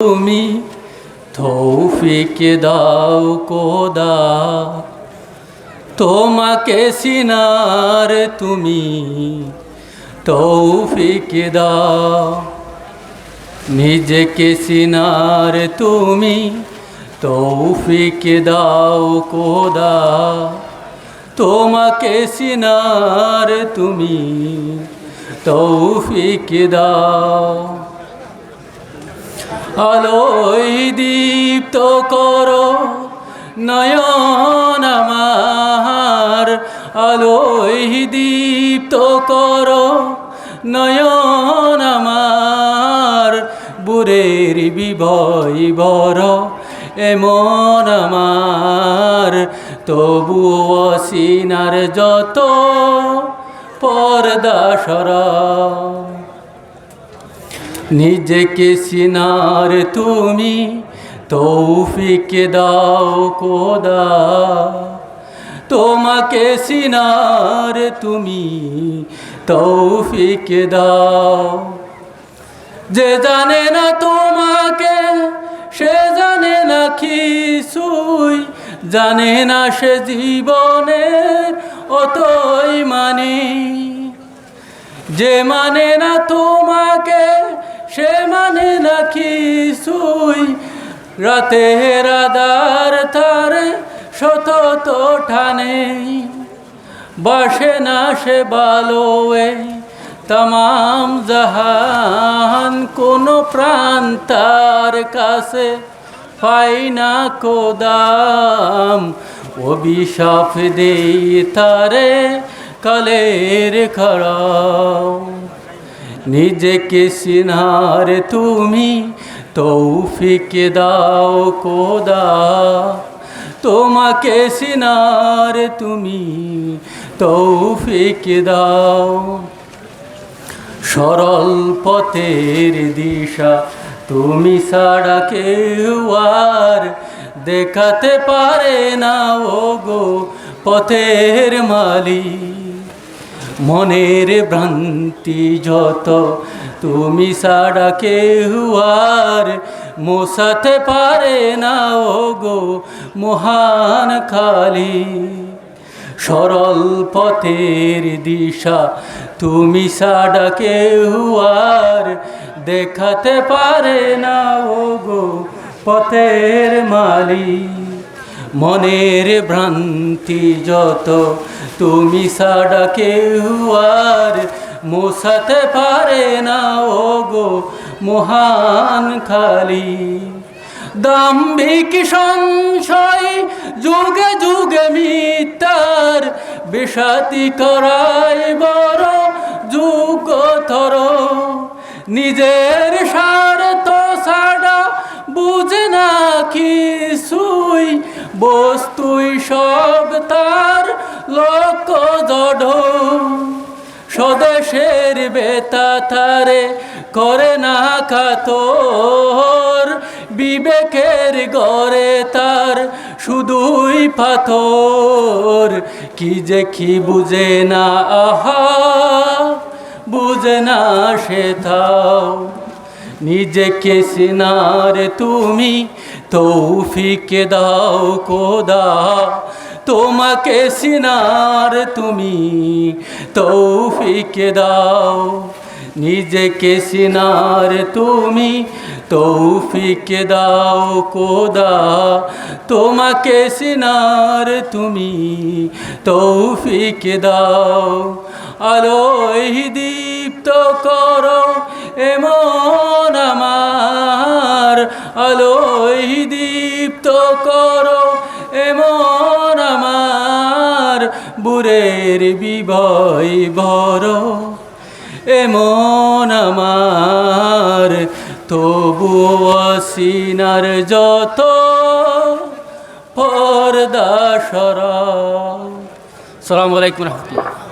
তুমি তৌফিক দাও খোদা, তোমাকে চিনার তুমি তৌফিক দাও। নিজেকে চিনার তুমি তৌফিক দাও খোদা, তোমাকে চিনার তুমি তৌফিক দাও। আলোয় দীপ্ত করো নয়ন আমার, আলোয় দীপ্ত করো নয়ন আমার। বুরের বিভয় বড় এমন আমার, তবুও সিনার যত পর্দা সরাও। নিজেকে চিনার তুমি তৌফিক দাও খোদা, তোমাকে চিনার তুমি তৌফিক দাও। যে জানে না তোমাকে সে জানে না কিছুই, জানে না সে জীবনের অতই মানে। যে মানে না তোমাকে সে মানে না কিছুই, রাতের আধার তারে সতত টানে। বাসে না সে ভালোয়ে তমাম জাহান, কোন প্রাণ তার কাছে পাই না কোদাম। অভিশাপ দেই তারে কালের খড়াও। নিজেকে চিনার তুমি তৌফিক দাও খোদা, তোমাকে চিনার তুমি তৌফিক দাও। সরল পথের দিশা তুমি ছাড়া কেউ আর দেখাতে পারে না ওগো পথের মালিক। মনের ভ্রান্তি যত তুমি ছাড়া কেউ আর মোছাতে পারে না ওগো মহান খালিক। সরল পথের দিশা তুমি ছাড়া কেউ আর দেখাতে পারে না ওগো পথের মালিক। মনের ভ্রান্তি যত তুমি ছাড়া কেউ আর মোছাতে পারে না ওগো মহান খালিক। দাম্ভিক সংশয় যুগে যুগে মিথ্যার বিষাতি করায় বড় যুগতর। নিজের স্বার্থ ছাড়া বুঝে না কিছুই, বস্তুই সব তার লক্ষ্য জড়। স্বদেশের বেতা তারে করে না কাতর, বিবেকের গড়ে তার শুধুই পাথর। কি যে কি বুঝে না আহা, বুঝে না সে তাও। নিজেকে চিনার তুমি তৌফিক দাও খোদা, তোমাকে চিনার তুমি তৌফিক দাও। নিজেকে চিনার তুমি তৌফিক দাও খোদা, তোমাকে চিনার তুমি তৌফিক দাও। আলোয় দীপ্ত করো এমন আমার, আলোয় দীপ্ত করো এমন আমার। বুরের বিভয় বড় এমন আমার, তবুও সিনার যত পর্দা সরাও। আসসালামু আলাইকুম রহমতুল্লাহ।